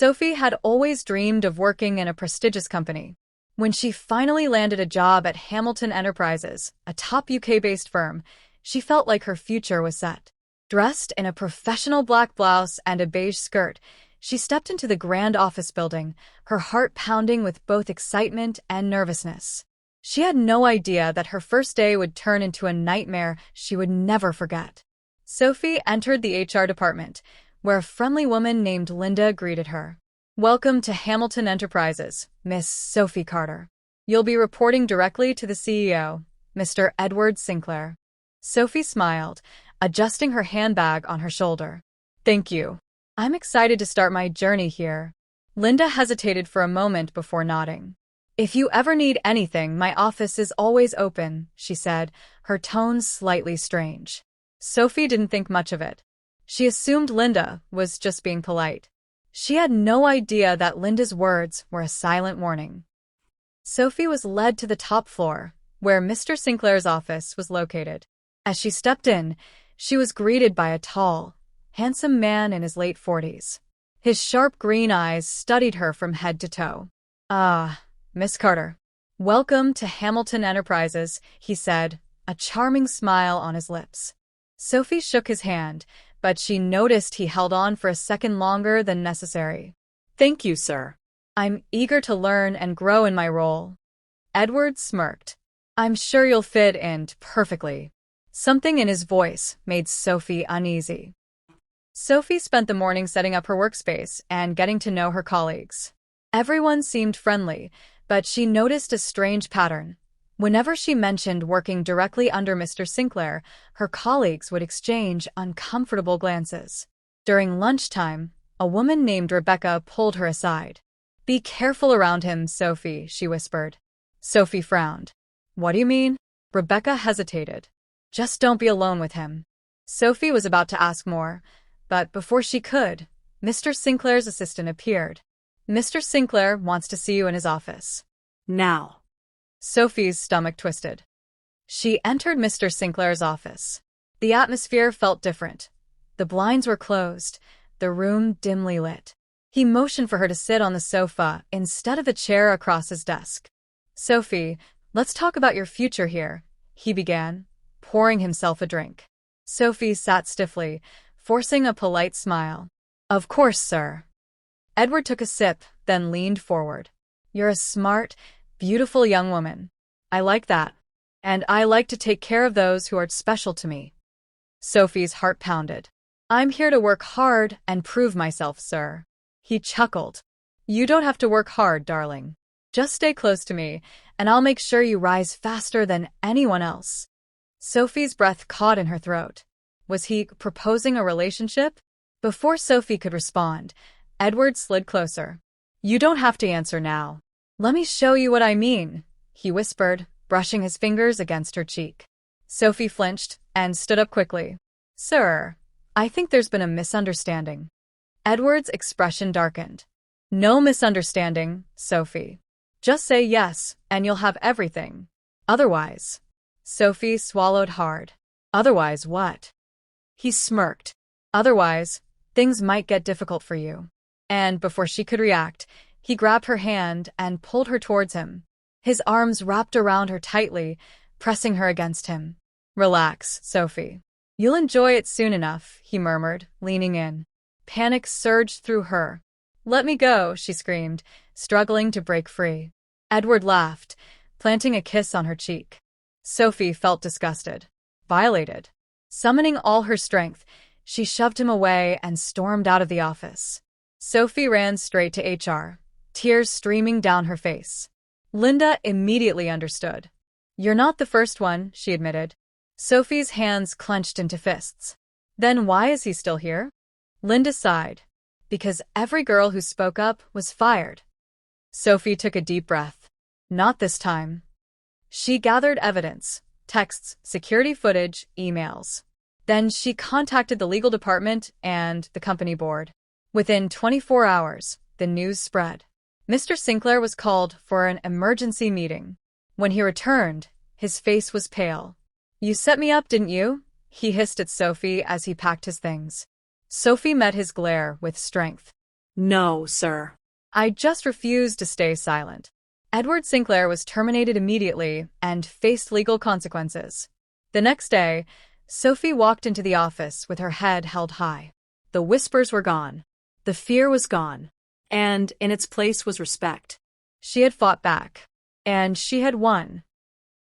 Sophie had always dreamed of working in a prestigious company. When she finally landed a job at Hamilton Enterprises, a top UK-based firm, she felt like her future was set. Dressed in a professional black blouse and a beige skirt, she stepped into the grand office building, her heart pounding with both excitement and nervousness. She had no idea that her first day would turn into a nightmare she would never forget. Sophie entered the HR department, where a friendly woman named Linda greeted her. "Welcome to Hamilton Enterprises, Miss Sophie Carter. You'll be reporting directly to the CEO, Mr. Edward Sinclair." Sophie smiled, adjusting her handbag on her shoulder. "Thank you. I'm excited to start my journey here." Linda hesitated for a moment before nodding. "If you ever need anything, my office is always open," she said, her tone slightly strange. Sophie didn't think much of it. She assumed Linda was just being polite. She had no idea that Linda's words were a silent warning. Sophie was led to the top floor, where Mr. Sinclair's office was located. As she stepped in, she was greeted by a tall, handsome man in his late 40s. His sharp green eyes studied her from head to toe. "Ah, Miss Carter. Welcome to Hamilton Enterprises," he said, a charming smile on his lips. Sophie shook his hand, but she noticed he held on for a second longer than necessary. "Thank you, sir. I'm eager to learn and grow in my role." Edward smirked. "I'm sure you'll fit in perfectly." Something in his voice made Sophie uneasy. Sophie spent the morning setting up her workspace and getting to know her colleagues. Everyone seemed friendly, but she noticed a strange pattern. Whenever she mentioned working directly under Mr. Sinclair, her colleagues would exchange uncomfortable glances. During lunchtime, a woman named Rebecca pulled her aside. "Be careful around him, Sophie," she whispered. Sophie frowned. "What do you mean?" Rebecca hesitated. "Just don't be alone with him." Sophie was about to ask more, but before she could, Mr. Sinclair's assistant appeared. "Mr. Sinclair wants to see you in his office." "Now." Sophie's stomach twisted. She entered Mr. Sinclair's office. The atmosphere felt different. The blinds were closed, the room dimly lit. He motioned for her to sit on the sofa instead of a chair across his desk. "Sophie, let's talk about your future here," he began, pouring himself a drink. Sophie sat stiffly, forcing a polite smile. "Of course, sir." Edward took a sip, then leaned forward. "You're a smart, beautiful young woman. I like that. And I like to take care of those who are special to me." Sophie's heart pounded. "I'm here to work hard and prove myself, sir." He chuckled. "You don't have to work hard, darling. Just stay close to me, and I'll make sure you rise faster than anyone else." Sophie's breath caught in her throat. Was he proposing a relationship? Before Sophie could respond, Edward slid closer. "You don't have to answer now. Let me show you what I mean," he whispered, brushing his fingers against her cheek. Sophie flinched and stood up quickly. "Sir, I think there's been a misunderstanding." Edward's expression darkened. "No misunderstanding, Sophie. Just say yes, and you'll have everything. Otherwise..." Sophie swallowed hard. "Otherwise what?" He smirked. "Otherwise, things might get difficult for you." And before she could react, he grabbed her hand and pulled her towards him. His arms wrapped around her tightly, pressing her against him. "Relax, Sophie. You'll enjoy it soon enough," he murmured, leaning in. Panic surged through her. "Let me go," she screamed, struggling to break free. Edward laughed, planting a kiss on her cheek. Sophie felt disgusted, violated. Summoning all her strength, she shoved him away and stormed out of the office. Sophie ran straight to HR, tears streaming down her face. Linda immediately understood. "You're not the first one," she admitted. Sophie's hands clenched into fists. "Then why is he still here?" Linda sighed. "Because every girl who spoke up was fired." Sophie took a deep breath. Not this time. She gathered evidence, texts, security footage, emails. Then she contacted the legal department and the company board. Within 24 hours, the news spread. Mr. Sinclair was called for an emergency meeting. When he returned, his face was pale. "You set me up, didn't you?" he hissed at Sophie as he packed his things. Sophie met his glare with strength. No, sir. I just refused to stay silent. Edward Sinclair was terminated immediately and faced legal consequences. The next day, Sophie walked into the office with her head held high. The whispers were gone. The fear was gone. And in its place was respect. She had fought back. And she had won.